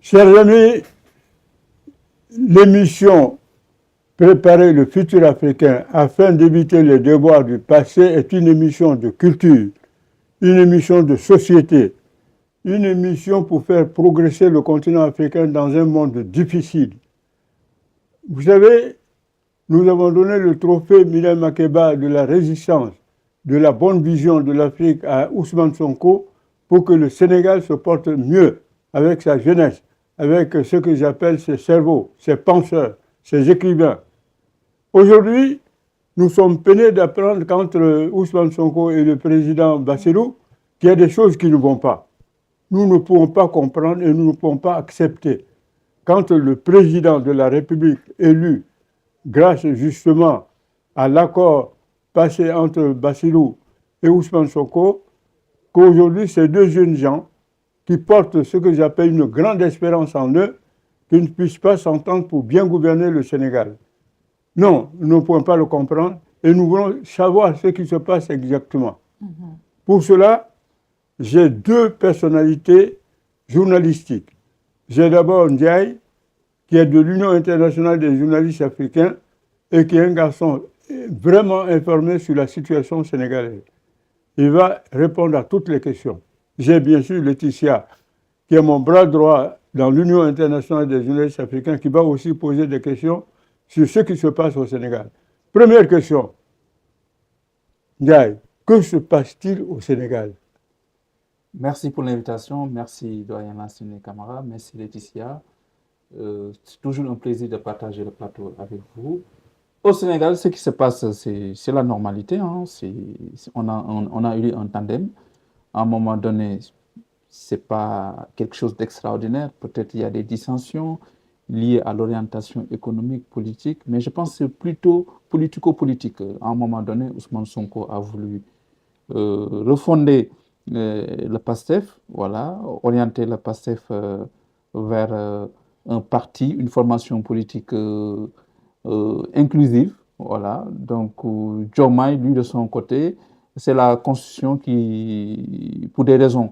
Chers amis, l'émission Préparer le futur africain afin d'éviter les devoirs du passé est une émission de culture, une émission de société, une émission pour faire progresser le continent africain dans un monde difficile. Vous savez, nous avons donné le trophée Mireille Makeba de la résistance, de la bonne vision de l'Afrique à Ousmane Sonko pour que le Sénégal se porte mieux avec sa jeunesse, avec ce que j'appelle ses cerveaux, ses penseurs, ses écrivains. Aujourd'hui, nous sommes peinés d'apprendre qu'entre Ousmane Sonko et le président Bassirou, qu'il y a des choses qui ne vont pas. Nous ne pouvons pas comprendre et nous ne pouvons pas accepter. Quand le président de la République élu, grâce justement à l'accord passé entre Bassirou et Ousmane Sonko, qu'aujourd'hui, ces deux jeunes gens qui portent ce que j'appelle une grande espérance en eux, qu'ils ne puissent pas s'entendre pour bien gouverner le Sénégal. Non, nous ne pouvons pas le comprendre et nous voulons savoir ce qui se passe exactement. Pour cela, j'ai deux personnalités journalistiques. J'ai d'abord Ndiaye, qui est de l'Union internationale des journalistes africains et qui est un garçon vraiment informé sur la situation sénégalaise. Il va répondre à toutes les questions. J'ai bien sûr Laetitia, qui est mon bras droit dans l'Union internationale des journalistes africains, qui va aussi poser des questions sur ce qui se passe au Sénégal. Première question. Ndiaye, que se passe-t-il au Sénégal? Merci pour l'invitation. Merci, doyen Lansine Camara. Merci, Laetitia. C'est toujours un plaisir de partager le plateau avec vous. Au Sénégal, ce qui se passe, c'est la normalité. Hein. On a eu un tandem. À un moment donné, ce n'est pas quelque chose d'extraordinaire. Peut-être il y a des dissensions liées à l'orientation économique, politique, mais je pense que c'est plutôt politico-politique. À un moment donné, Ousmane Sonko a voulu refonder le PASTEF, voilà, orienter le PASTEF vers un parti, une formation politique inclusive, voilà. Donc, Diomaye, lui, de son côté, c'est la Constitution qui, pour des raisons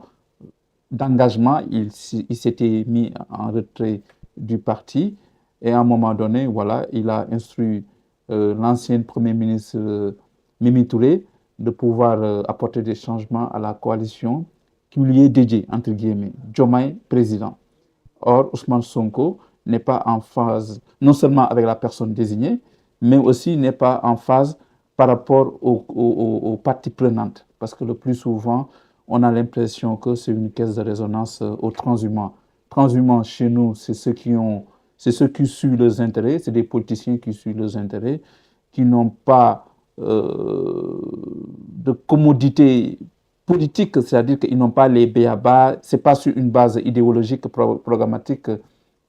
d'engagement, il s'était mis en retrait du parti et à un moment donné, voilà, il a instruit l'ancien Premier ministre Mimi Touré de pouvoir apporter des changements à la coalition qui lui est dédiée, entre guillemets, Diomaye président. Or, Ousmane Sonko n'est pas en phase, non seulement avec la personne désignée, mais aussi n'est pas en phase par rapport aux parties prenantes. Parce que le plus souvent, on a l'impression que c'est une caisse de résonance aux transhumants. Transhumants, chez nous, c'est ceux qui suivent leurs intérêts, c'est des politiciens qui suivent leurs intérêts, qui n'ont pas de commodité politique, c'est-à-dire qu'ils n'ont pas les b.a.-ba, ce n'est pas sur une base idéologique, programmatique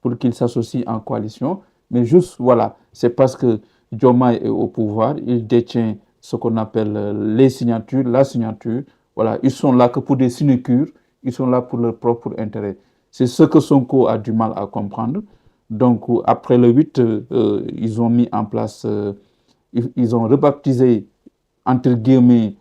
pour qu'ils s'associent en coalition, mais juste, voilà, c'est parce que Diomaye est au pouvoir, il détient ce qu'on appelle les signatures, la signature, voilà, ils sont là que pour des sinécures, ils sont là pour leur propre intérêt. C'est ce que Sonko a du mal à comprendre. Donc, après le 8, ils ont mis en place, ils ont rebaptisé, entre guillemets,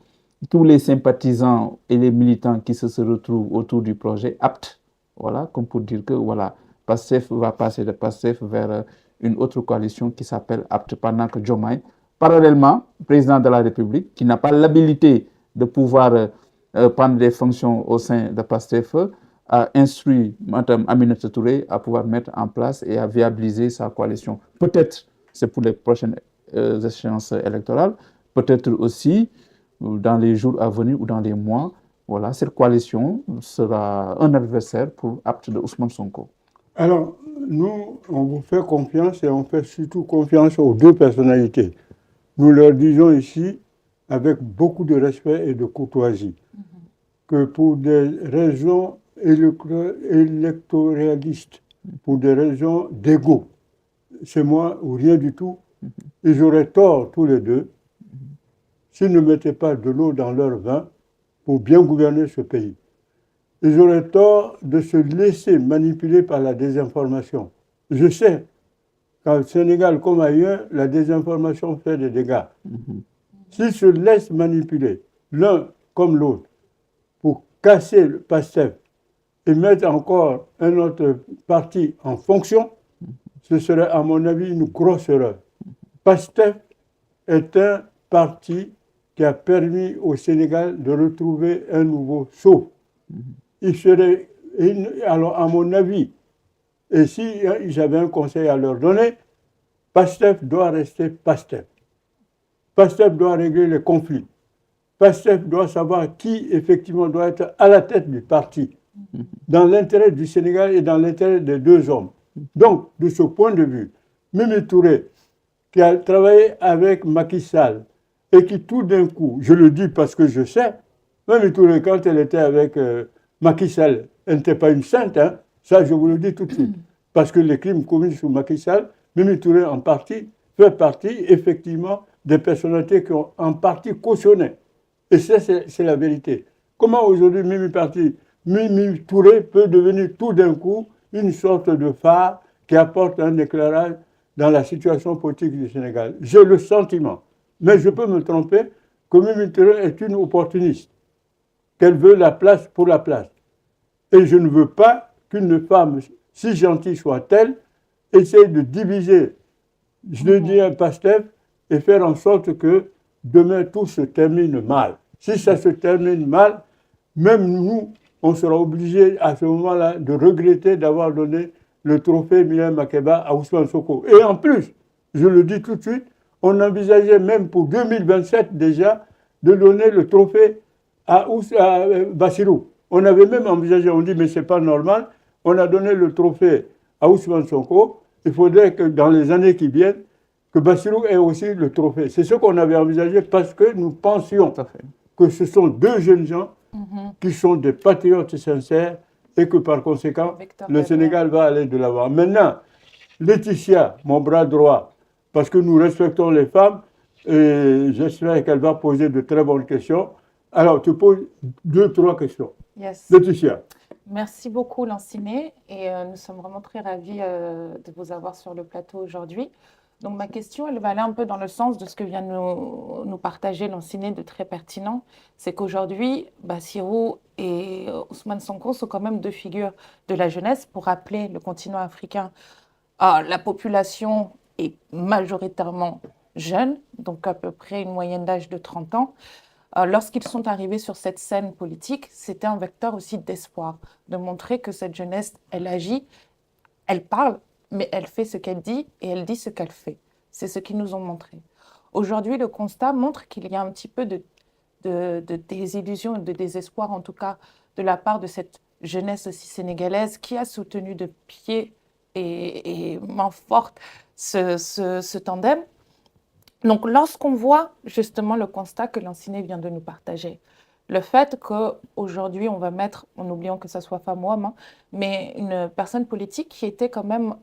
tous les sympathisants et les militants qui se retrouvent autour du projet APT, voilà, comme pour dire que voilà, PASTEF va passer de PASTEF vers une autre coalition qui s'appelle APT, pendant que Diomaye, parallèlement, président de la République, qui n'a pas l'habilité de pouvoir prendre des fonctions au sein de PASTEF, a instruit Mme Aminata Touré à pouvoir mettre en place et à viabiliser sa coalition. Peut-être c'est pour les prochaines échéances électorales, peut-être aussi dans les jours à venir ou dans les mois, voilà, cette coalition sera un adversaire pour APT de Ousmane Sonko. Alors, nous, on vous fait confiance et on fait surtout confiance aux deux personnalités. Nous leur disons ici, avec beaucoup de respect et de courtoisie, que pour des raisons électoralistes, pour des raisons d'ego, c'est moi ou rien du tout, ils auraient tort tous les deux s'ils ne mettaient pas de l'eau dans leur vin pour bien gouverner ce pays. Ils auraient tort de se laisser manipuler par la désinformation. Je sais qu'au Sénégal comme ailleurs, la désinformation fait des dégâts. S'ils se laissent manipuler, l'un comme l'autre, pour casser le PASTEF, et mettre encore un autre parti en fonction, ce serait à mon avis une grosse erreur. PASTEF est un parti qui a permis au Sénégal de retrouver un nouveau souffle. Il serait, alors à mon avis, et si j'avais un conseil à leur donner, PASTEF doit rester PASTEF. PASTEF doit régler les conflits. PASTEF doit savoir qui effectivement doit être à la tête du parti, dans l'intérêt du Sénégal et dans l'intérêt des deux hommes. Donc, de ce point de vue, Mimi Touré, qui a travaillé avec Macky Sall, et qui tout d'un coup, je le dis parce que je sais, Mimi Touré, quand elle était avec Macky Sall, elle n'était pas une sainte, hein, ça je vous le dis tout de suite, parce que les crimes commis sur Macky Sall, Mimi Touré en partie, fait partie effectivement des personnalités qui ont en partie cautionné. Et ça, c'est la vérité. Comment aujourd'hui Mimi Touré peut devenir tout d'un coup une sorte de phare qui apporte un éclairage dans la situation politique du Sénégal? J'ai le sentiment, mais je peux me tromper, que Mimi Touré est une opportuniste, qu'elle veut la place pour la place. Et je ne veux pas qu'une femme si gentille soit-elle essaye de diviser, je le dis à PASTEF, et faire en sorte que demain tout se termine mal. Si ça se termine mal, même nous, on sera obligé à ce moment-là de regretter d'avoir donné le trophée Mireille Makeba à Ousmane Sonko. Et en plus, je le dis tout de suite, on envisageait même pour 2027 déjà de donner le trophée à Bassirou. On avait même envisagé, on dit mais c'est pas normal, on a donné le trophée à Ousmane Sonko, il faudrait que dans les années qui viennent, que Bassirou ait aussi le trophée. C'est ce qu'on avait envisagé parce que nous pensions que ce sont deux jeunes gens qui sont des patriotes sincères et que par conséquent, le Sénégal va aller de l'avant. Maintenant, Laetitia, mon bras droit, parce que nous respectons les femmes, et j'espère qu'elle va poser de très bonnes questions. Alors, tu poses 2-3 questions. Yes. Laetitia. Merci beaucoup, Lanciné, et nous sommes vraiment très ravis de vous avoir sur le plateau aujourd'hui. Donc, ma question, elle va aller un peu dans le sens de ce que vient nous partager Lanciné de très pertinent. C'est qu'aujourd'hui, Bassirou et Ousmane Sonko sont quand même deux figures de la jeunesse. Pour rappeler le continent africain, la population est majoritairement jeune, donc à peu près une moyenne d'âge de 30 ans. Lorsqu'ils sont arrivés sur cette scène politique, c'était un vecteur aussi d'espoir, de montrer que cette jeunesse, elle agit, elle parle, mais elle fait ce qu'elle dit et elle dit ce qu'elle fait. C'est ce qu'ils nous ont montré. Aujourd'hui, le constat montre qu'il y a un petit peu de désillusion, de désespoir, en tout cas, de la part de cette jeunesse aussi sénégalaise qui a soutenu de pied et main forte ce tandem. Donc, lorsqu'on voit justement le constat que Lanciné vient de nous partager, le fait qu'aujourd'hui, on va mettre, en oubliant que ce soit femme ou homme, mais une personne politique qui était quand même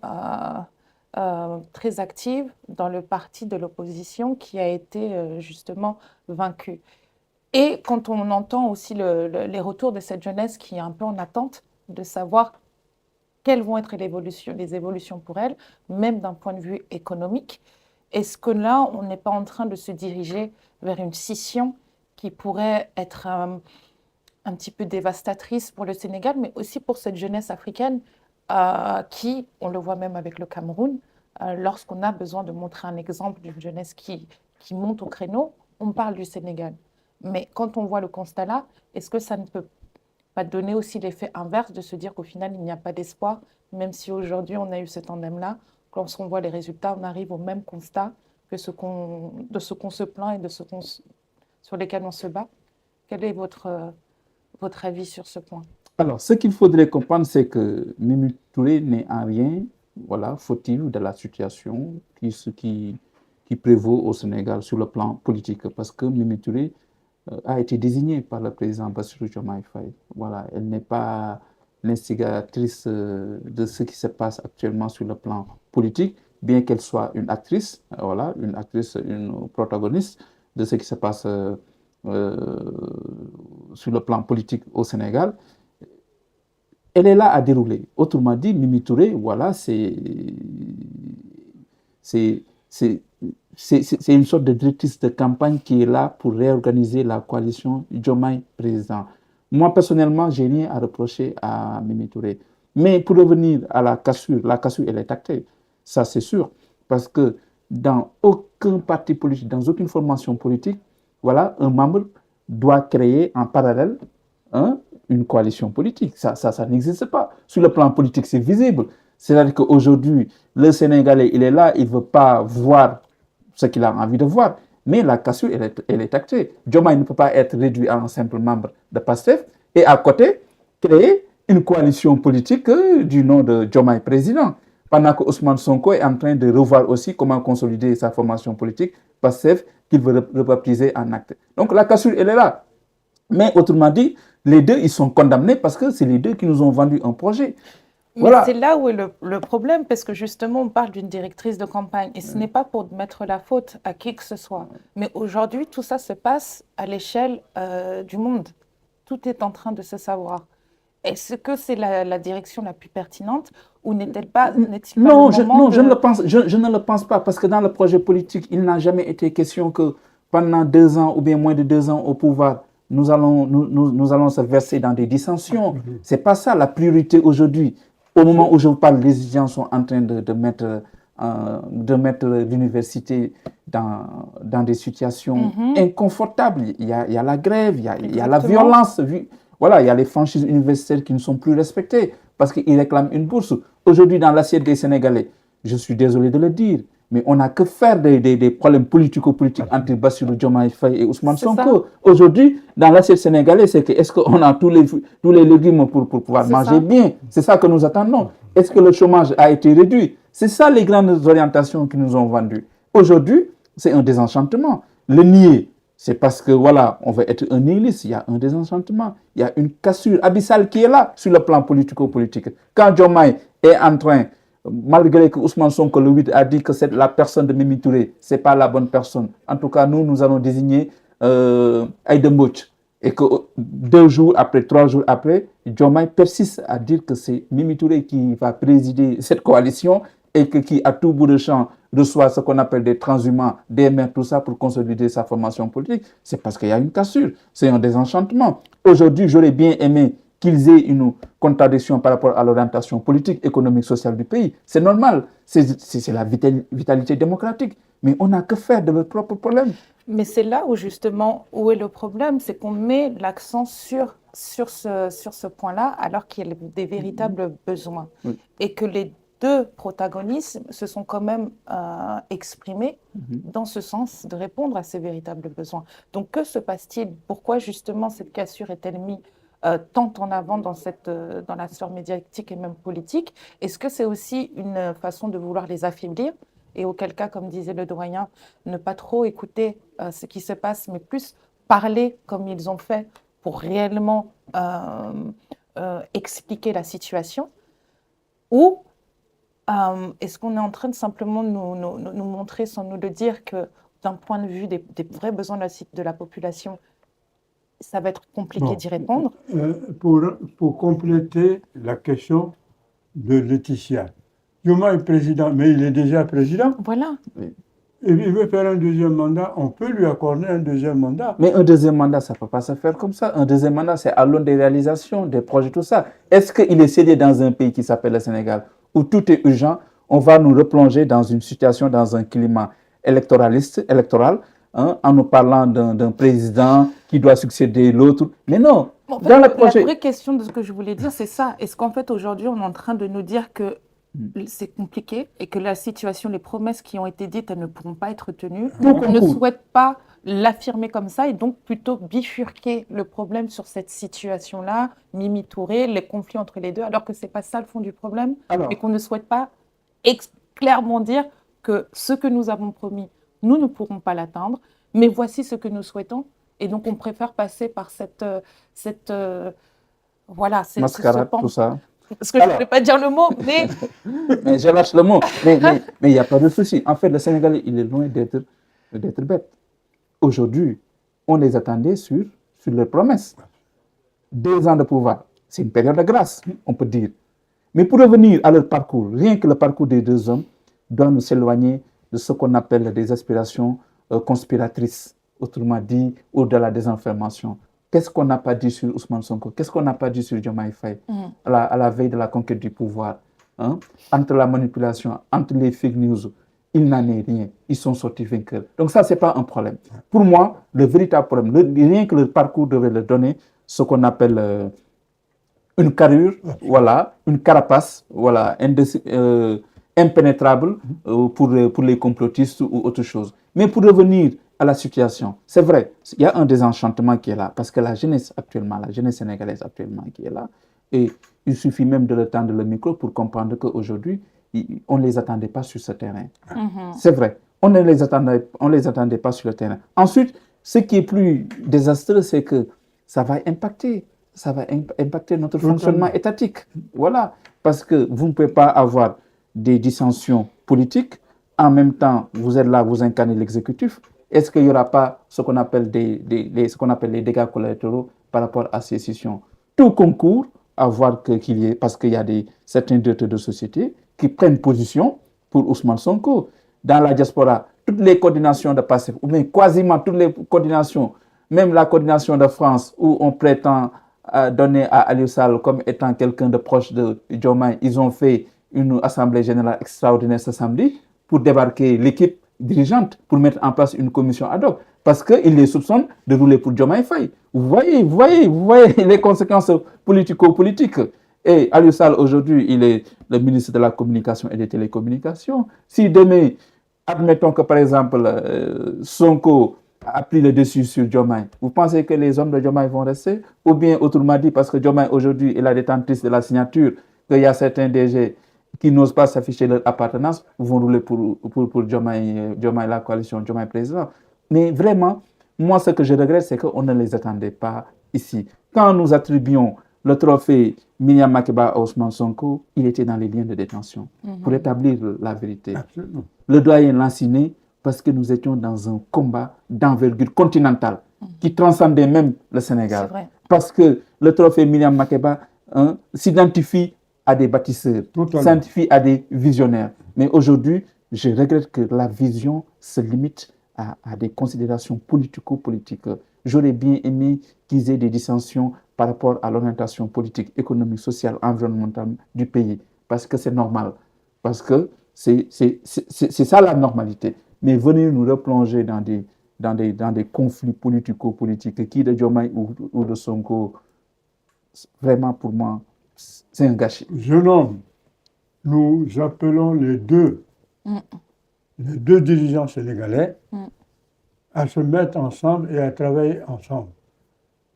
très active dans le parti de l'opposition qui a été justement vaincu. Et quand on entend aussi les retours de cette jeunesse qui est un peu en attente de savoir quelles vont être les évolutions pour elle, même d'un point de vue économique, est-ce que là, on n'est pas en train de se diriger vers une scission qui pourrait être un petit peu dévastatrice pour le Sénégal, mais aussi pour cette jeunesse africaine qui, on le voit même avec le Cameroun, lorsqu'on a besoin de montrer un exemple d'une jeunesse qui monte au créneau, on parle du Sénégal. Mais quand on voit le constat là, est-ce que ça ne peut pas donner aussi l'effet inverse de se dire qu'au final, il n'y a pas d'espoir, même si aujourd'hui, on a eu cet tandem-là, quand on voit les résultats, on arrive au même constat que de ce qu'on se plaint et sur lesquels on se bat. Quel est votre avis sur ce point? Alors, ce qu'il faudrait comprendre, c'est que Mimi Touré n'est en rien fautif de la situation qui prévaut au Sénégal sur le plan politique, parce que Mimi Touré a été désignée par le président Bassirou Diomaye Faye. Voilà, elle n'est pas l'instigatrice de ce qui se passe actuellement sur le plan politique, bien qu'elle soit une actrice, une protagoniste de ce qui se passe sur le plan politique au Sénégal. Elle est là à dérouler. Autrement dit, Mimi Touré, c'est une sorte de directrice de campagne qui est là pour réorganiser la coalition Diomaye président. Moi, personnellement, je n'ai rien à reprocher à Mimi Touré. Mais pour revenir à la cassure, elle est actée. Ça, c'est sûr. Parce que dans aucun parti politique, dans aucune formation politique, voilà, un membre doit créer en parallèle une coalition politique. Ça n'existe pas. Sur le plan politique, c'est visible. C'est-à-dire qu'aujourd'hui, le Sénégalais, il est là, il ne veut pas voir ce qu'il a envie de voir. Mais la cassure, elle est actée. Diomaye ne peut pas être réduit à un simple membre de PASTEF et à côté, créer une coalition politique du nom de Diomaye président. Pendant que Ousmane Sonko est en train de revoir aussi comment consolider sa formation politique, PASTEF, qu'il veut rebaptiser en acte. Donc la cassure, elle est là. Mais autrement dit, les deux, ils sont condamnés parce que c'est les deux qui nous ont vendu un projet. Mais Voilà. c'est là où est le problème, parce que justement, on parle d'une directrice de campagne, et ce n'est pas pour mettre la faute à qui que ce soit. Mais aujourd'hui, tout ça se passe à l'échelle du monde. Tout est en train de se savoir. Est-ce que c'est la direction la plus pertinente ou n'est-il pas Non, le moment je ne le pense pas, parce que dans le projet politique, il n'a jamais été question que pendant 2 ans ou bien moins de 2 ans au pouvoir, nous allons se verser dans des dissensions. Ce n'est pas ça la priorité aujourd'hui. Au moment où je vous parle, les étudiants sont en train de mettre l'université dans des situations inconfortables. Il y a la grève, il y a la violence. Voilà, il y a les franchises universitaires qui ne sont plus respectées parce qu'ils réclament une bourse. Aujourd'hui, dans l'assiette des Sénégalais, je suis désolé de le dire, mais on n'a que faire des problèmes politico-politiques entre Bassirou Diomaye Faye et Ousmane Sonko. Aujourd'hui, dans l'assiette sénégalaise, c'est que est-ce qu'on a tous les légumes pour pouvoir manger bien? C'est ça que nous attendons. Est-ce que le chômage a été réduit? C'est ça les grandes orientations qui nous ont vendues. Aujourd'hui, c'est un désenchantement. Le nier, c'est parce que, voilà, on veut être un nihiliste. Il y a un désenchantement. Il y a une cassure abyssale qui est là sur le plan politico-politique. Quand Diomaye est en train, malgré que Ousmane Sonko, le 8, a dit que c'est la personne de Mimi Touré, ce n'est pas la bonne personne. En tout cas, nous allons désigner Aïda Mbodj. Et que 2 jours après, 3 jours après, Diomaye persiste à dire que c'est Mimi Touré qui va présider cette coalition et qui, à tout bout de champ, reçoit ce qu'on appelle des transhumants, des maires, tout ça, pour consolider sa formation politique. C'est parce qu'il y a une cassure, c'est un désenchantement. Aujourd'hui, j'aurais bien aimé qu'ils aient une contradiction par rapport à l'orientation politique, économique, sociale du pays. C'est normal, c'est la vitalité démocratique. Mais on n'a que faire de leurs propres problèmes. Mais c'est là où justement, où est le problème, c'est qu'on met l'accent sur ce point-là alors qu'il y a des véritables besoins. Oui. Et que les 2 protagonistes se sont quand même exprimés dans ce sens de répondre à ces véritables besoins. Donc que se passe-t-il? Pourquoi justement cette cassure est-elle mise tant en avant dans la sphère médiatique et même politique? Est-ce que c'est aussi une façon de vouloir les affaiblir? Et auquel cas, comme disait le doyen, ne pas trop écouter ce qui se passe, mais plus parler comme ils ont fait pour réellement expliquer la situation? Ou est-ce qu'on est en train de simplement nous montrer, sans nous le dire, que d'un point de vue des vrais besoins de la population, ça va être compliqué d'y répondre? Pour compléter la question de Laetitia, Diomaye est président, mais il est déjà président. Voilà. Et il veut faire un 2e mandat, on peut lui accorder un 2e mandat. Mais un 2e mandat, ça ne peut pas se faire comme ça. Un 2e mandat, c'est à l'aune des réalisations, des projets, tout ça. Est-ce qu'il est cédé dans un pays qui s'appelle le Sénégal, où tout est urgent? On va nous replonger dans une situation, dans un climat électoral, en nous parlant d'un président qui doit succéder l'autre. Mais non, en fait, dans le projet... La vraie question de ce que je voulais dire, c'est ça. Est-ce qu'en fait, aujourd'hui, on est en train de nous dire que c'est compliqué et que la situation, les promesses qui ont été dites, elles ne pourront pas être tenues. Donc, on ne souhaite pas l'affirmer comme ça et donc plutôt bifurquer le problème sur cette situation-là, Mimi Touré, les conflits entre les deux, alors que ce n'est pas ça le fond du problème, mais qu'on ne souhaite pas clairement dire que ce que nous avons promis, nous ne pourrons pas l'atteindre, mais voici ce que nous souhaitons. Et donc, on préfère passer par mascarade, tout ça. Parce que je ne voulais pas dire le mot, mais... mais je lâche le mot. Mais il n'y a pas de souci. En fait, le Sénégalais, il est loin d'être bête. Aujourd'hui, on les attendait sur leurs promesses. 2 ans de pouvoir, c'est une période de grâce, on peut dire. Mais pour revenir à leur parcours, rien que le parcours des 2 hommes doit nous s'éloigner de ce qu'on appelle des aspirations conspiratrices, autrement dit, au-delà des informations. Qu'est-ce qu'on n'a pas dit sur Ousmane Sonko? Qu'est-ce qu'on n'a pas dit sur Diomaye Faye à la veille de la conquête du pouvoir, hein? Entre la manipulation, entre les fake news, il n'en est rien. Ils sont sortis vainqueurs. Donc ça, ce n'est pas un problème. Pour moi, le véritable problème, rien que le parcours devait leur donner ce qu'on appelle une carrure, voilà, une carapace, voilà, impénétrable pour les complotistes ou autre chose. Mais pour revenir à la situation, c'est vrai, il y a un désenchantement qui est là, parce que la jeunesse sénégalaise actuellement qui est là, et il suffit même de le tendre le micro pour comprendre qu'aujourd'hui, on ne les attendait pas sur ce terrain. C'est vrai, on ne les attendait pas sur le terrain. Ensuite, ce qui est plus désastreux, c'est que ça va impacter notre fonctionnement étatique. Voilà, parce que vous ne pouvez pas avoir des dissensions politiques, en même temps, vous êtes là, vous incarnez l'exécutif. Est-ce qu'il n'y aura pas ce qu'on appelle ce qu'on appelle les dégâts collatéraux par rapport à ces scissions? Tout concourt à voir qu'il y ait, parce qu'il y a certains directeurs de société qui prennent position pour Ousmane Sonko. Dans la diaspora, toutes les coordinations de PASTEF, ou bien quasiment toutes les coordinations, même la coordination de France, où on prétend donner à Aliou Sall comme étant quelqu'un de proche de Diomaye, ils ont fait une assemblée générale extraordinaire ce samedi pour débarquer l'équipe dirigeante, pour mettre en place une commission ad hoc, parce qu'ils les soupçonnent de rouler pour Diomaye Faye. Vous voyez les conséquences politico-politiques. Et Aliou Sall, aujourd'hui, il est le ministre de la Communication et des Télécommunications. Si demain, admettons que par exemple, Sonko a pris le dessus sur Diomaye, vous pensez que les hommes de Diomaye vont rester? Ou bien, autrement dit, parce que Diomaye aujourd'hui est la détentrice de la signature, qu'il y a certains DG qui n'osent pas s'afficher leur appartenance, vont rouler pour Diomaye, la coalition Diomaye président. Mais vraiment, moi, ce que je regrette, c'est qu'on ne les attendait pas ici. Quand nous attribuons le trophée Myriam Makeba à Ousmane Sonko, il était dans les liens de détention pour établir la vérité. Absolument. Le doyen Lanciné, parce que nous étions dans un combat d'envergure continentale qui transcendait même le Sénégal. Parce que le trophée Myriam Makeba s'identifie à des bâtisseurs, s'identifie à des visionnaires. Mais aujourd'hui, je regrette que la vision se limite à des considérations politico-politiques. J'aurais bien aimé qu'ils aient des dissensions par rapport à l'orientation politique, économique, sociale, environnementale du pays. Parce que c'est normal. Parce que c'est ça la normalité. Mais venir nous replonger dans des conflits politico-politiques, qui de Diomaye ou de Sonko, vraiment pour moi, c'est un gâchis. Jeune homme, nous appelons les deux dirigeants sénégalais à se mettre ensemble et à travailler ensemble.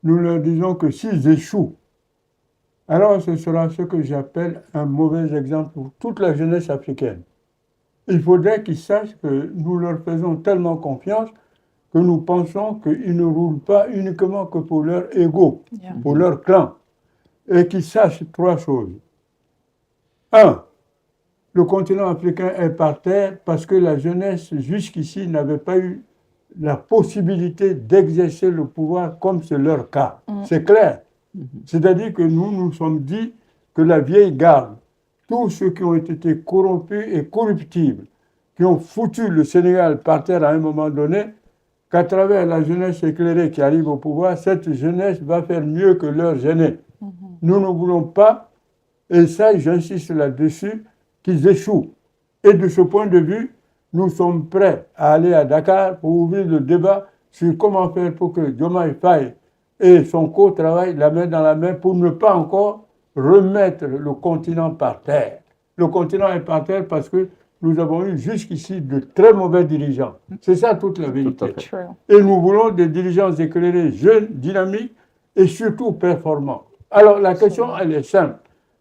Nous leur disons que s'ils échouent, alors ce sera ce que j'appelle un mauvais exemple pour toute la jeunesse africaine. Il faudrait qu'ils sachent que nous leur faisons tellement confiance que nous pensons qu'ils ne roulent pas uniquement que pour leur ego, pour leur clan. Et qu'ils sachent trois choses. Un, le continent africain est par terre parce que la jeunesse jusqu'ici n'avait pas eu la possibilité d'exercer le pouvoir comme c'est leur cas. C'est clair. C'est-à-dire que nous sommes dit que la vieille garde, tous ceux qui ont été corrompus et corruptibles, qui ont foutu le Sénégal par terre à un moment donné, qu'à travers la jeunesse éclairée qui arrive au pouvoir, cette jeunesse va faire mieux que leurs aînés. Nous ne voulons pas, et ça j'insiste là-dessus, qu'ils échouent. Et de ce point de vue, nous sommes prêts à aller à Dakar pour ouvrir le débat sur comment faire pour que Diomaye Faye et Sonko travaillent la main dans la main pour ne pas encore remettre le continent par terre. Le continent est par terre parce que nous avons eu jusqu'ici de très mauvais dirigeants. C'est ça toute la vérité. Et nous voulons des dirigeants éclairés, jeunes, dynamiques et surtout performants. Alors la question, elle est simple.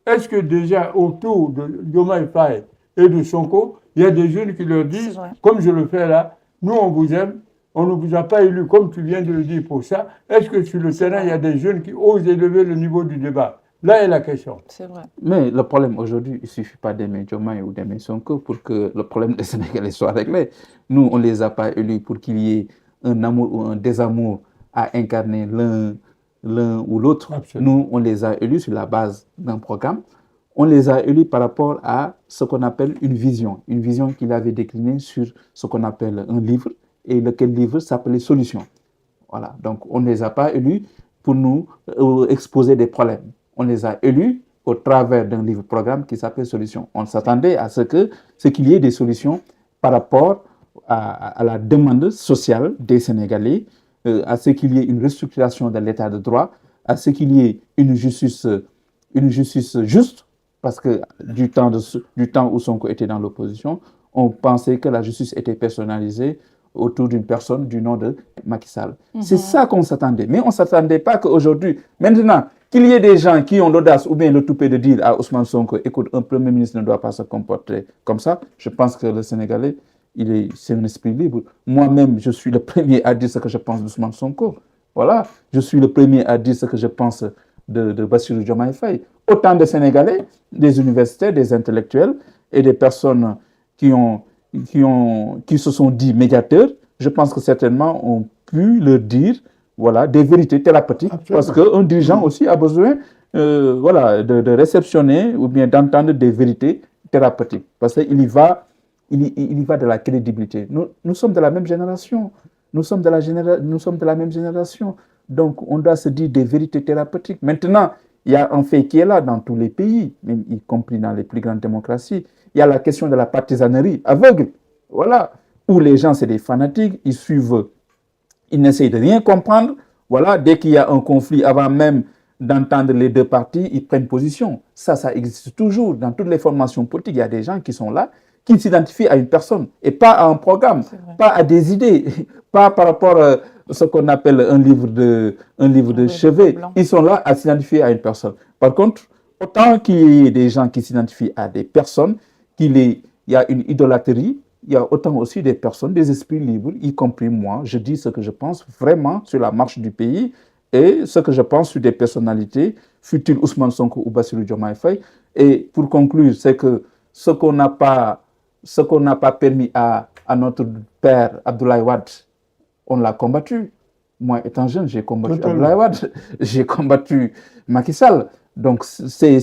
Est-ce que déjà autour de Diomaye Faye et de Sonko, il y a des jeunes qui leur disent, comme je le fais là, nous on vous aime, on ne vous a pas élu comme tu viens de le dire pour ça. Est-ce que sur le terrain, il y a des jeunes qui osent élever le niveau du débat? Là est la question. C'est vrai. Mais le problème aujourd'hui, il ne suffit pas d'aimer Diomaye ou d'aimer Sonko pour que le problème des Sénégalais soit réglé. Nous, on ne les a pas élus pour qu'il y ait un amour ou un désamour à incarner l'un ou l'autre. Nous, on les a élus sur la base d'un programme. On les a élus par rapport à ce qu'on appelle une vision qu'il avait déclinée sur ce qu'on appelle un livre, et lequel livre s'appelait Solutions. Voilà, donc on ne les a pas élus pour nous exposer des problèmes. On les a élus au travers d'un livre-programme qui s'appelle Solutions. On s'attendait à ce qu'il y ait des solutions par rapport à la demande sociale des Sénégalais, à ce qu'il y ait une restructuration de l'état de droit, à ce qu'il y ait une justice juste, parce que du temps où Sonko était dans l'opposition, on pensait que la justice était personnalisée autour d'une personne du nom de Macky Sall. C'est ça qu'on s'attendait. Mais on ne s'attendait pas qu'aujourd'hui, maintenant, qu'il y ait des gens qui ont l'audace ou bien le toupet de dire à Ousmane Sonko, écoute, un Premier ministre ne doit pas se comporter comme ça. Je pense que le Sénégalais, c'est un esprit libre. Moi-même, je suis le premier à dire ce que je pense d'Ousmane Sonko. Voilà. Je suis le premier à dire ce que je pense de Bassirou Diomaye Faye. Autant de Sénégalais, des universitaires, des intellectuels et des personnes qui se sont dit médiateurs, je pense que certainement ont pu leur dire voilà, des vérités thérapeutiques. Absolument. Parce qu'un dirigeant aussi a besoin voilà, de réceptionner ou bien d'entendre des vérités thérapeutiques. Parce qu'il y va de la crédibilité. Nous sommes de la même génération. Nous sommes de la même génération. Donc, on doit se dire des vérités thérapeutiques. Maintenant, il y a un fait qui est là dans tous les pays, même y compris dans les plus grandes démocraties. Il y a la question de la partisanerie aveugle. Voilà. Où les gens, c'est des fanatiques, ils suivent, ils n'essayent de rien comprendre. Voilà. Dès qu'il y a un conflit, avant même d'entendre les deux parties, ils prennent position. Ça existe toujours. Dans toutes les formations politiques, il y a des gens qui sont là, qui s'identifient à une personne et pas à un programme, pas à des idées, pas par rapport à ce qu'on appelle un livre de chevet. Ils sont là à s'identifier à une personne. Par contre, autant qu'il y ait des gens qui s'identifient à des personnes, il y a une idolâtrie, il y a autant aussi des personnes, des esprits libres, y compris moi. Je dis ce que je pense vraiment sur la marche du pays et ce que je pense sur des personnalités, fut-il Ousmane Sonko ou Bassirou Diomaye Faye. Et pour conclure, c'est que ce qu'on n'a pas permis à notre père Abdoulaye Wade, on l'a combattu. Moi, étant jeune, j'ai combattu Abdoulaye Wade, j'ai combattu Macky Sall. Donc, c'est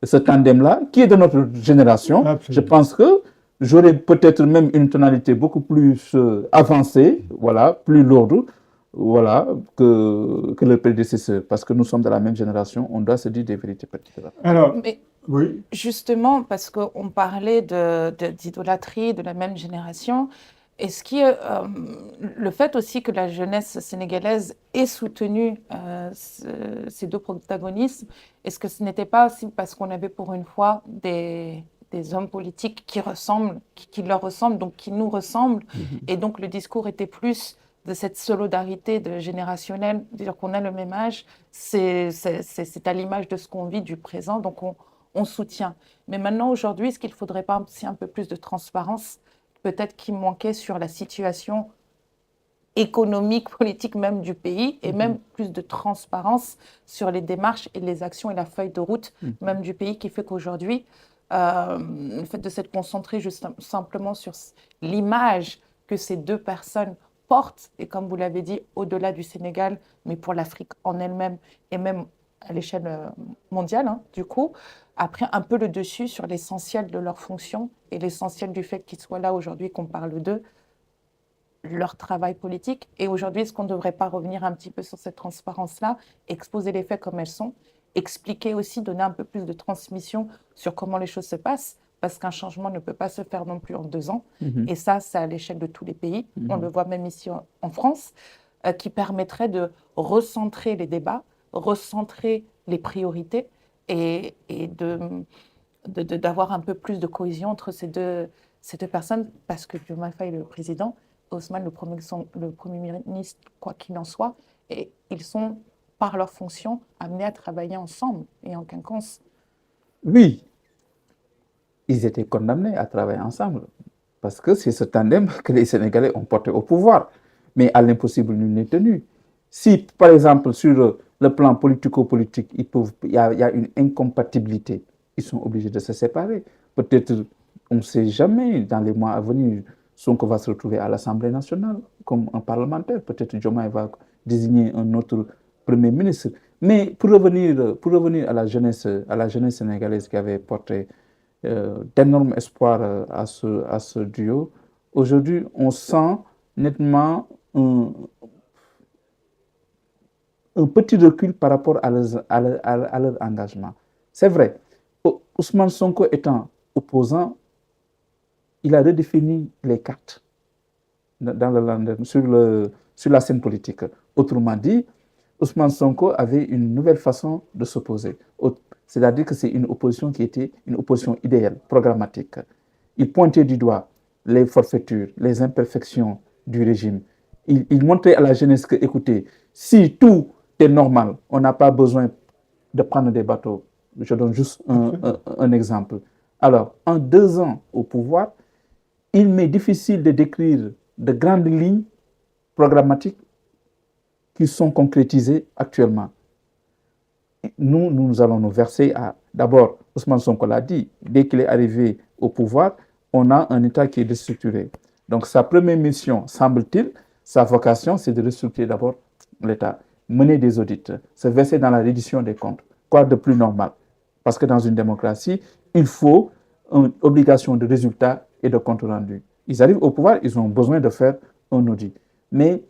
ce tandem-là qui est de notre génération. Absolument. Je pense que j'aurais peut-être même une tonalité beaucoup plus avancée, voilà, plus lourde, voilà, que le prédécesseur. Parce que nous sommes de la même génération, on doit se dire des vérités particulières. Alors, oui. Justement, parce qu'on parlait d'idolâtrie, de la même génération, est-ce que le fait aussi que la jeunesse sénégalaise ait soutenu ces deux protagonistes, est-ce que ce n'était pas aussi parce qu'on avait pour une fois des hommes politiques qui leur ressemblent, donc qui nous ressemblent, et donc le discours était plus de cette solidarité générationnelle, dire qu'on a le même âge, c'est à l'image de ce qu'on vit du présent, donc on soutient. Mais maintenant, aujourd'hui, est-ce qu'il ne faudrait pas aussi un peu plus de transparence, peut-être qu'il manquait sur la situation économique, politique même du pays, et même plus de transparence sur les démarches et les actions et la feuille de route même du pays, qui fait qu'aujourd'hui, le fait de s'être concentré juste simplement sur l'image que ces deux personnes portent, et comme vous l'avez dit, au-delà du Sénégal, mais pour l'Afrique en elle-même, et même à l'échelle mondiale, hein, du coup, a pris un peu le dessus sur l'essentiel de leur fonction et l'essentiel du fait qu'ils soient là aujourd'hui, qu'on parle d'eux, leur travail politique. Et aujourd'hui, est-ce qu'on ne devrait pas revenir un petit peu sur cette transparence-là, exposer les faits comme elles sont, expliquer aussi, donner un peu plus de transmission sur comment les choses se passent, parce qu'un changement ne peut pas se faire non plus en 2 ans. Et ça, c'est à l'échelle de tous les pays. On le voit même ici en France, qui permettrait de recentrer les débats, recentrer les priorités et d'avoir un peu plus de cohésion entre ces deux personnes, parce que Diomaye Faye est le président, Ousmane le premier ministre, quoi qu'il en soit, et ils sont, par leur fonction, amenés à travailler ensemble et en quinconce. Oui, ils étaient condamnés à travailler ensemble, parce que c'est ce tandem que les Sénégalais ont porté au pouvoir. Mais à l'impossible, nul n'est tenu. Si, par exemple, sur le plan politico-politique, il y a une incompatibilité, ils sont obligés de se séparer. Peut-être, on ne sait jamais, dans les mois à venir, Sonko va se retrouver à l'Assemblée nationale comme un parlementaire. Peut-être Diomaye va désigner un autre Premier ministre. Mais pour revenir à la jeunesse sénégalaise qui avait porté d'énormes espoirs à ce duo, aujourd'hui, on sent nettement un petit recul par rapport à leur engagement. C'est vrai, Ousmane Sonko étant opposant, il a redéfini les cartes sur la scène politique. Autrement dit, Ousmane Sonko avait une nouvelle façon de s'opposer. C'est-à-dire que c'est une opposition qui était une opposition idéale, programmatique. Il pointait du doigt les forfaitures, les imperfections du régime. Il montrait à la jeunesse que, écoutez, si tout est normal, on n'a pas besoin de prendre des bateaux. Je donne juste un exemple. Alors, en 2 ans au pouvoir, il m'est difficile de décrire de grandes lignes programmatiques qui sont concrétisées actuellement. Nous allons nous verser à... D'abord, Ousmane Sonko l'a dit, dès qu'il est arrivé au pouvoir, on a un État qui est déstructuré. Donc sa première mission, semble-t-il, sa vocation, c'est de restructurer d'abord l'État, mener des audits, se verser dans la reddition des comptes. Quoi de plus normal? Parce que dans une démocratie, il faut une obligation de résultat et de compte rendu. Ils arrivent au pouvoir, ils ont besoin de faire un audit. Mais,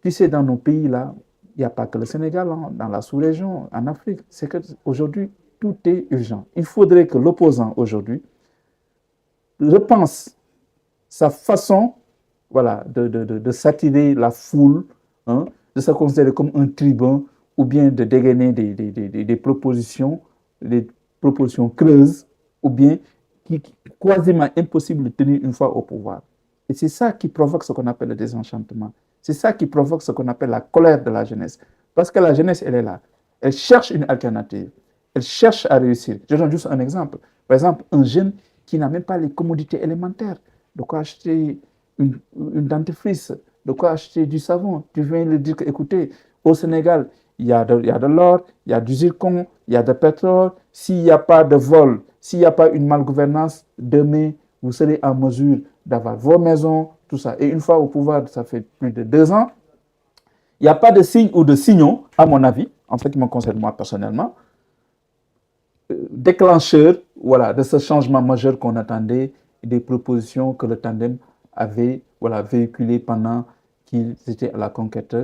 tu sais, dans nos pays, là, il n'y a pas que le Sénégal, hein, dans la sous-région, en Afrique, c'est qu'aujourd'hui, tout est urgent. Il faudrait que l'opposant aujourd'hui repense sa façon, voilà, de s'attirer la foule, hein, de se considérer comme un tribun, ou bien de dégainer des propositions creuses, ou bien qui quasiment impossible de tenir une fois au pouvoir. Et c'est ça qui provoque ce qu'on appelle le désenchantement. C'est ça qui provoque ce qu'on appelle la colère de la jeunesse. Parce que la jeunesse, elle est là. Elle cherche une alternative. Elle cherche à réussir. Je donne juste un exemple. Par exemple, un jeune qui n'a même pas les commodités élémentaires. De quoi acheter une dentifrice, de quoi acheter du savon. Tu viens lui dire que, écoutez, au Sénégal, il y a de l'or, il y a du zircon, il y a du pétrole. S'il n'y a pas de vol, s'il n'y a pas une malgouvernance, demain, vous serez en mesure d'avoir vos maisons, tout ça. Et une fois au pouvoir, ça fait plus de 2 ans, il n'y a pas de signe ou de signaux, à mon avis, en ce qui me concerne moi personnellement, déclencheur, voilà, de ce changement majeur qu'on attendait, des propositions que le tandem avait, voilà, véhiculées pendant qu'ils étaient à la conquête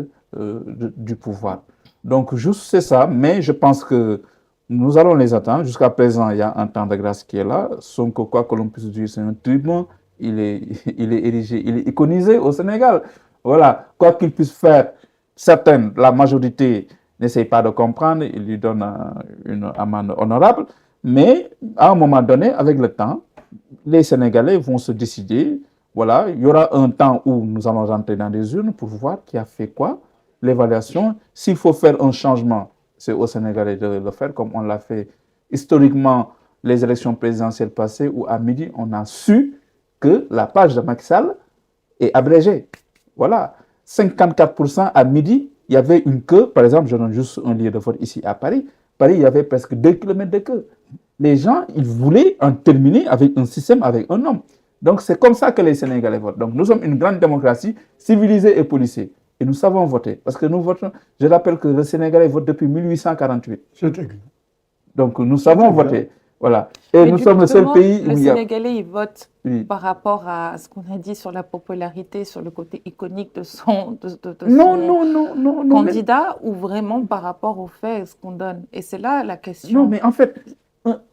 du pouvoir. Donc, juste c'est ça, mais je pense que nous allons les attendre. Jusqu'à présent, il y a un temps de grâce qui est là. Sonko, quoi que l'on puisse dire, c'est un tribun. Il est érigé, il est iconisé au Sénégal. Voilà, quoi qu'il puisse faire, certaines, la majorité n'essaye pas de comprendre, il lui donne une amende honorable, mais à un moment donné, avec le temps, les Sénégalais vont se décider, voilà, il y aura un temps où nous allons rentrer dans des urnes pour voir qui a fait quoi, l'évaluation. S'il faut faire un changement, c'est aux Sénégalais de le faire, comme on l'a fait historiquement les élections présidentielles passées, où à midi, on a su que la page de Macky Sall est abrégée. Voilà, 54% à midi, il y avait une queue. Par exemple, je donne juste un lieu de vote ici à Paris. Paris, il y avait presque 2 kilomètres de queue. Les gens, ils voulaient en terminer avec un système, avec un homme. Donc, c'est comme ça que les Sénégalais votent. Donc, nous sommes une grande démocratie, civilisée et policée. Et nous savons voter. Parce que nous votons, je rappelle que le Sénégalais vote depuis 1848. C'est exact. Donc, nous savons voter. Voilà. Et nous sommes le seul pays où les il y a... Sénégalais, ils votent Oui. par rapport à ce qu'on a dit sur la popularité, sur le côté iconique de son, Non, candidat, ou vraiment par rapport au fait, ce qu'on donne. Et c'est là la question. Non, mais en fait,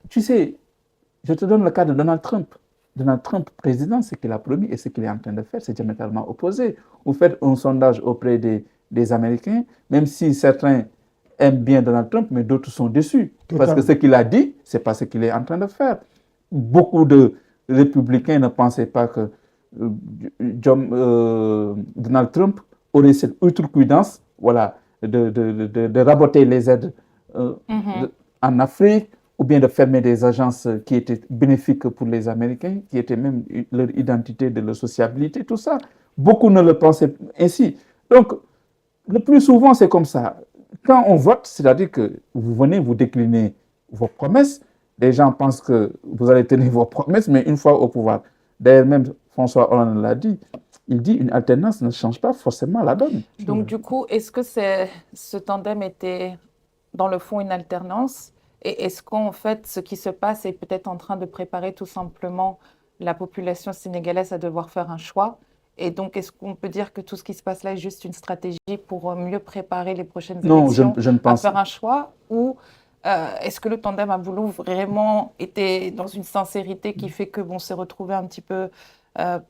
tu sais, je te donne le cas de Donald Trump. Donald Trump, président, ce qu'il a promis et ce qu'il est en train de faire, c'est diamétralement opposé. Vous faites un sondage auprès des Américains, même si certains aiment bien Donald Trump, mais d'autres sont déçus. Parce que ce qu'il a dit, ce n'est pas ce qu'il est en train de faire. Beaucoup de républicains ne pensaient pas que Donald Trump aurait cette outrecuidance, voilà, de raboter les aides en Afrique, ou bien de fermer des agences qui étaient bénéfiques pour les Américains, qui étaient même leur identité, de leur sociabilité, tout ça. Beaucoup ne le pensaient ainsi. Donc, le plus souvent, c'est comme ça. Quand on vote, c'est-à-dire que vous venez, vous déclinez vos promesses, les gens pensent que vous allez tenir vos promesses, mais une fois au pouvoir. D'ailleurs, même François Hollande l'a dit, il dit une alternance ne change pas forcément la donne. Donc, du coup, est-ce que ce tandem était, dans le fond, une alternance? Et est-ce qu'en fait, ce qui se passe est peut-être en train de préparer tout simplement la population sénégalaise à devoir faire un choix? Et donc, est-ce qu'on peut dire que tout ce qui se passe là est juste une stratégie pour mieux préparer les prochaines Non, élections, je ne à pense faire un choix? Ou est-ce que le tandem a voulu vraiment été dans une sincérité qui fait que bon, s'est retrouvé un petit peu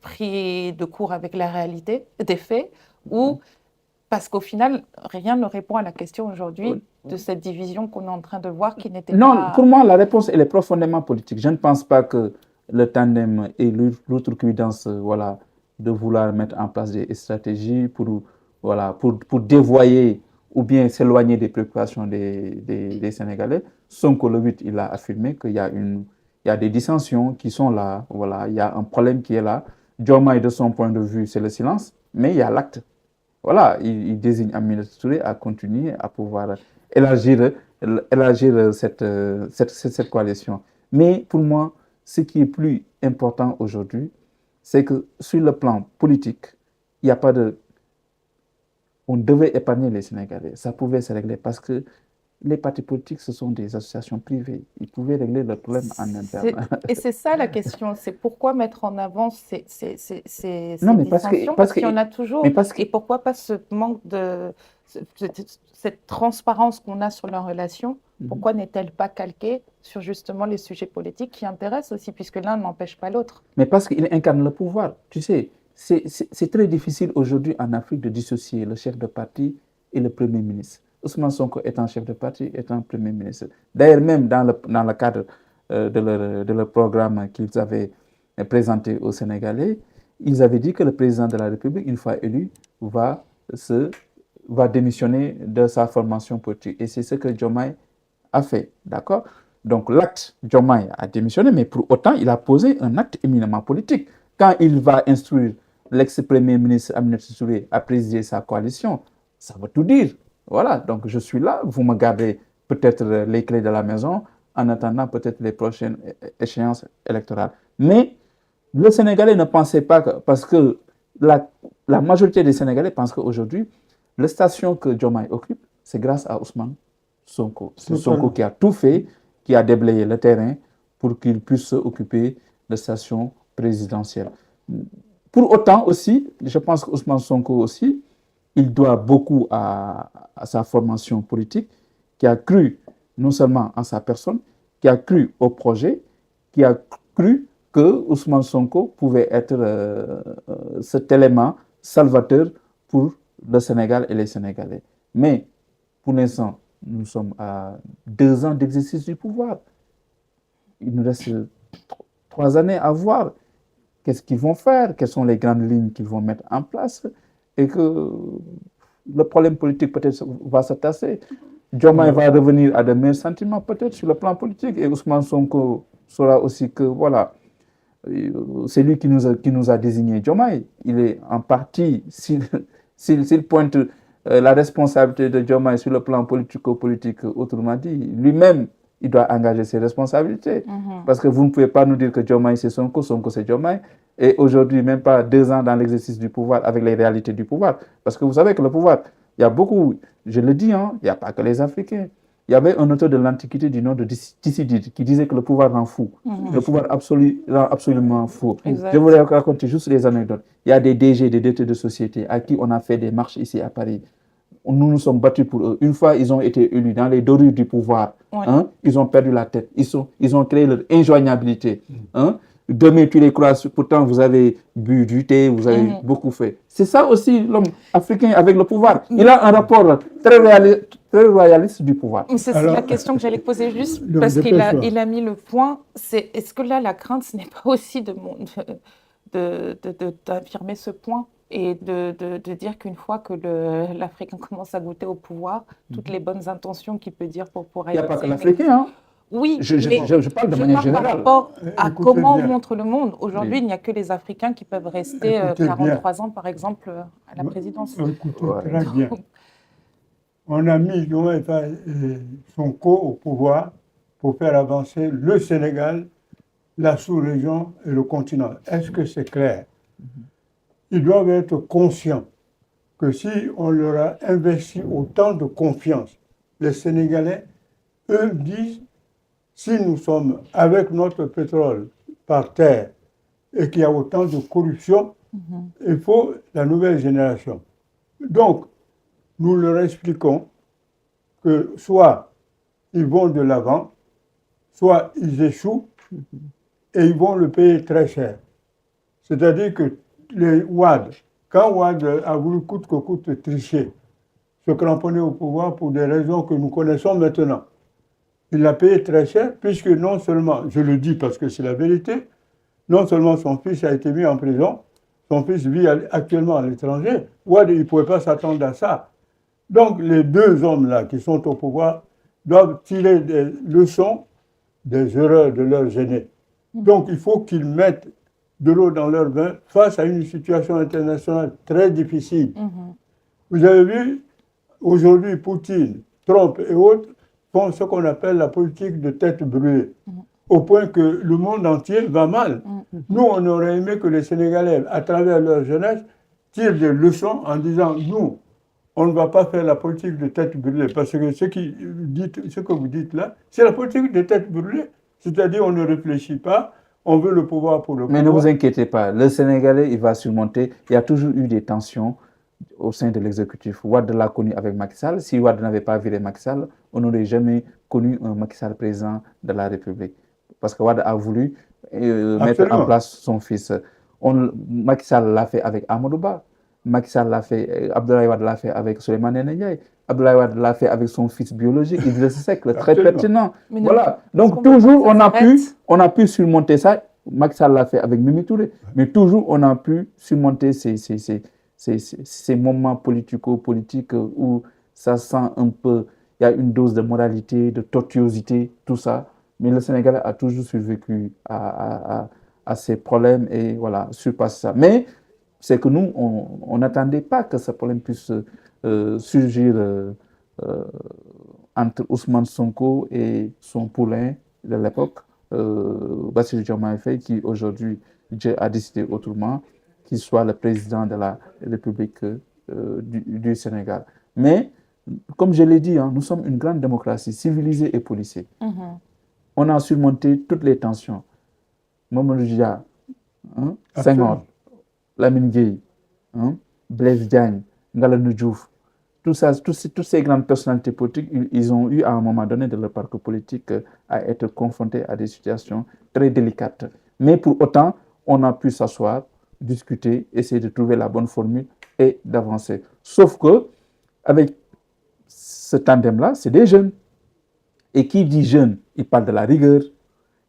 pris de court avec la réalité des faits? Ou parce qu'au final, rien ne répond à la question aujourd'hui de cette division qu'on est en train de voir qui n'était Non, pas... pour moi, la réponse, elle est profondément politique. Je ne pense pas que le tandem ait l'outrecuidance, voilà, de vouloir mettre en place des stratégies voilà, pour dévoyer ou bien s'éloigner des préoccupations des Sénégalais. Sonko, le 8, il a affirmé qu'il y a il y a des dissensions qui sont là, voilà, il y a un problème qui est là. Diomaye, de son point de vue, c'est le silence, mais il y a l'acte. Voilà, il désigne Aminata Touré à continuer à pouvoir élargir, élargir cette coalition. Mais pour moi, ce qui est plus important aujourd'hui, c'est que sur le plan politique, il n'y a pas de... On devait épargner les Sénégalais. Ça pouvait se régler parce que les partis politiques, ce sont des associations privées. Ils pouvaient régler le problème en interne. Et c'est ça la question, c'est pourquoi mettre en avant ces Non, mais dissensions, parce qu'il y en a toujours. mais parce que, Et pourquoi pas ce manque de... cette transparence qu'on a sur leur relation, pourquoi n'est-elle pas calquée sur justement les sujets politiques qui intéressent aussi, puisque l'un n'empêche pas l'autre? mais parce qu'il incarne le pouvoir. Tu sais, c'est très difficile aujourd'hui en Afrique de dissocier le chef de parti et le Premier ministre. Ousmane Sonko est un chef de parti, est un Premier ministre. D'ailleurs, même dans le cadre de leur programme qu'ils avaient présenté aux Sénégalais, ils avaient dit que le président de la République, une fois élu, va démissionner de sa formation politique. Et c'est ce que Diomaye a fait, d'accord? Donc l'acte, Diomaye a démissionné, mais pour autant, il a posé un acte éminemment politique. Quand il va instruire l'ex-premier ministre Aminata Touré à présider sa coalition, ça veut tout dire. Voilà, donc je suis là, vous me gardez peut-être les clés de la maison en attendant peut-être les prochaines échéances électorales. Mais le Sénégalais ne pensait pas que, parce que la majorité des Sénégalais pensent qu'aujourd'hui, la station que Diomaye occupe, c'est grâce à Ousmane Sonko. C'est Sonko qui a tout fait, qui a déblayé le terrain pour qu'il puisse occuper la station présidentielle. Pour autant aussi, je pense qu'Ousmane Sonko aussi, il doit beaucoup à sa formation politique, qui a cru non seulement en sa personne, qui a cru au projet, qui a cru que Ousmane Sonko pouvait être cet élément salvateur pour le Sénégal et les Sénégalais. Mais pour l'instant, nous sommes à 2 ans d'exercice du pouvoir. Il nous reste 3 années à voir qu'est-ce qu'ils vont faire, quelles sont les grandes lignes qu'ils vont mettre en place, et que le problème politique peut-être va se tasser. Diomaye va revenir à de meilleurs sentiments peut-être sur le plan politique, et Ousmane Sonko saura aussi que voilà, c'est lui qui nous a désigné Diomaye. Il est en partie, s'il pointe la responsabilité de Diomaye sur le plan politico-politique, autrement dit, lui-même, il doit engager ses responsabilités. Parce que vous ne pouvez pas nous dire que Diomaye c'est Sonko, Sonko c'est Diomaye, et aujourd'hui, même pas 2 ans dans l'exercice du pouvoir avec les réalités du pouvoir. Parce que vous savez que le pouvoir, il y a beaucoup, je le dis, hein, il n'y a pas que les Africains. Il y avait un auteur de l'Antiquité du nom de Thucydide qui disait que le pouvoir rend fou. Le pouvoir rend absolument fou. Exact. Je voulais raconter juste les anecdotes. Il y a des DG, des directeurs de société à qui on a fait des marches ici à Paris. Nous nous sommes battus pour eux. Une fois, ils ont été élus dans les dorures du pouvoir. Ouais. Hein, ils ont perdu la tête. Ils ont créé leur injoignabilité. Hein. Demain, tu les crois. Pourtant, vous avez bu du thé, vous avez beaucoup fait. C'est ça aussi l'homme africain avec le pouvoir. Il a un rapport très royaliste du pouvoir. C'est Alors, la question que j'allais poser juste donc, parce qu'il a, dépêche-toi. il a mis le point. C'est est-ce que là, la crainte, ce n'est pas aussi d'affirmer ce point et de dire qu'une fois que l'Africain commence à goûter au pouvoir, toutes les bonnes intentions qu'il peut dire pour Il n'y a pas que réussir, l'Africain. Hein. oui, Je parle de je manière parle par générale. rapport à Écoutez comment bien. montre le monde. Aujourd'hui, Oui. il n'y a que les Africains qui peuvent rester Écoutez bien. 43 ans, par exemple, à la présidence. Écoutez Ouais. très bien. On a mis Diomaye Sonko au pouvoir pour faire avancer le Sénégal, la sous-région et le continent. Est-ce que c'est clair? Ils doivent être conscients que si on leur a investi autant de confiance, les Sénégalais, eux disent, si nous sommes avec notre pétrole par terre et qu'il y a autant de corruption, Il faut la nouvelle génération. Donc, nous leur expliquons que soit ils vont de l'avant, soit ils échouent et ils vont le payer très cher. C'est-à-dire que les Ouad, quand Ouad a voulu coûte que coûte tricher, se cramponner au pouvoir pour des raisons que nous connaissons maintenant, il l'a payé très cher puisque non seulement, je le dis parce que c'est la vérité, non seulement son fils a été mis en prison, son fils vit actuellement à l'étranger, Ouad, il ne pouvait pas s'attendre à ça. Donc les deux hommes-là qui sont au pouvoir doivent tirer des leçons des erreurs de leurs aînés. Donc il faut qu'ils mettent de l'eau dans leur vin face à une situation internationale très difficile. Vous avez vu, aujourd'hui, Poutine, Trump et autres font ce qu'on appelle la politique de tête brûlée, au point que le monde entier va mal. Nous, on aurait aimé que les Sénégalais, à travers leur jeunesse, tirent des leçons en disant, nous, on ne va pas faire la politique de tête brûlée, parce que ce que vous dites là, c'est la politique de tête brûlée. C'est-à-dire, on ne réfléchit pas, on veut le pouvoir pour le pouvoir. Mais ne vous inquiétez pas, le Sénégalais, il va surmonter. Il y a toujours eu des tensions au sein de l'exécutif. Wade l'a connu avec Macky Sall. Si Wade n'avait pas viré Macky Sall, on n'aurait jamais connu un Macky Sall président de la République. Parce que Wade a voulu mettre en place son fils. Macky Sall l'a fait avec Amadou Ba. Macky Sall l'a fait, Abdoulaye Wade l'a fait avec Souleymane Ndiaye. Abdoulaye Wade l'a fait avec son fils biologique, Idriss Seck, très pertinent. Voilà. Donc toujours, on a pu surmonter ça. Macky Sall l'a fait avec Mimi Touré. Mais toujours, on a pu surmonter ces moments politico-politiques où ça sent un peu, il y a une dose de moralité, de tortuosité, tout ça. Mais le Sénégal a toujours survécu à ces problèmes et voilà, surpasse ça. Mais c'est que nous, on n'attendait pas que ce problème puisse surgir entre Ousmane Sonko et son poulain de l'époque, Bassirou Diomaye Faye, qui aujourd'hui a décidé autrement, qu'il soit le président de la République du Sénégal. Mais, comme je l'ai dit, nous sommes une grande démocratie, civilisée et policée. On a surmonté toutes les tensions. Mamadou Dia, Senghor, Lamine Gueye, Blaise Diagne, Ngalandou Diouf, toutes ces grandes personnalités politiques, ils ont eu à un moment donné de leur parcours politique à être confrontés à des situations très délicates. Mais pour autant, on a pu s'asseoir, discuter, essayer de trouver la bonne formule et d'avancer. Sauf que, avec ce tandem-là, c'est des jeunes. Et qui dit jeune, il parle de la rigueur.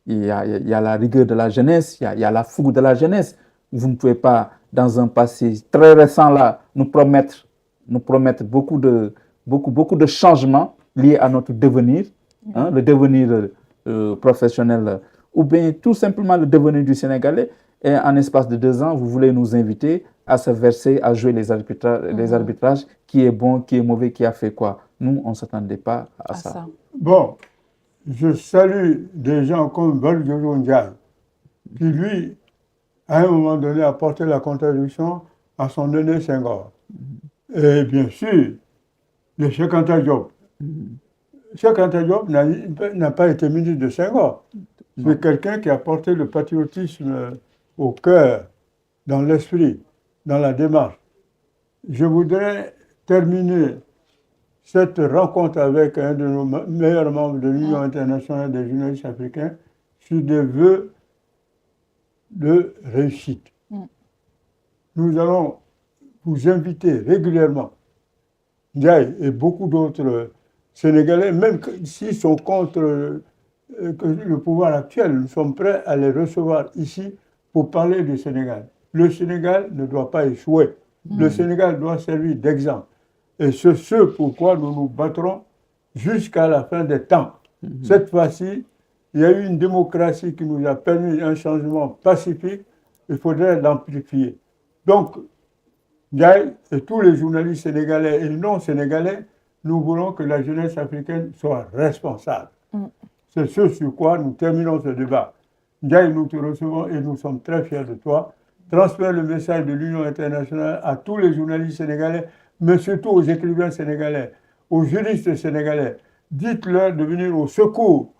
Il y a la rigueur de la jeunesse, il y a la fougue de la jeunesse. Vous ne pouvez pas, dans un passé très récent là, nous promettre beaucoup de changements liés à notre devenir, le devenir professionnel, ou bien tout simplement le devenir du Sénégalais. Et en espace de 2 ans, vous voulez nous inviter à se verser, à jouer les arbitrages, qui est bon, qui est mauvais, qui a fait quoi. Nous, on ne s'attendait pas à ça. Bon, je salue des gens comme Valdiodio Ndiaye, qui lui, à un moment donné, a porté la contradiction à son aîné Senghor. Et bien sûr, le Cheikh Anta Diop. Cheikh Anta Diop n'a pas été ministre de Senghor. C'est quelqu'un qui a porté le patriotisme au cœur, dans l'esprit, dans la démarche. Je voudrais terminer cette rencontre avec un de nos meilleurs membres de l'Union internationale des journalistes africains sur des vœux de réussite. Nous allons vous inviter régulièrement, Ndiaye et beaucoup d'autres Sénégalais, même s'ils sont contre le pouvoir actuel, nous sommes prêts à les recevoir ici pour parler du Sénégal. Le Sénégal ne doit pas échouer. Le Sénégal doit servir d'exemple. Et c'est ce pourquoi nous nous battrons jusqu'à la fin des temps. Cette fois-ci, il y a eu une démocratie qui nous a permis un changement pacifique. Il faudrait l'amplifier. Donc, Ndiaye et tous les journalistes sénégalais et non sénégalais, nous voulons que la jeunesse africaine soit responsable. C'est ce sur quoi nous terminons ce débat. Ndiaye, nous te recevons et nous sommes très fiers de toi. Transmets le message de l'Union internationale à tous les journalistes sénégalais, mais surtout aux écrivains sénégalais, aux juristes sénégalais. Dites-leur de venir au secours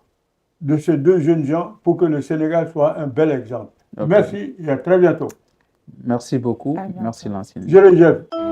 de ces 2 jeunes gens pour que le Sénégal soit un bel exemple. Okay. Merci et à très bientôt. Merci beaucoup. À bientôt. Merci Lancine. Jërëjëf.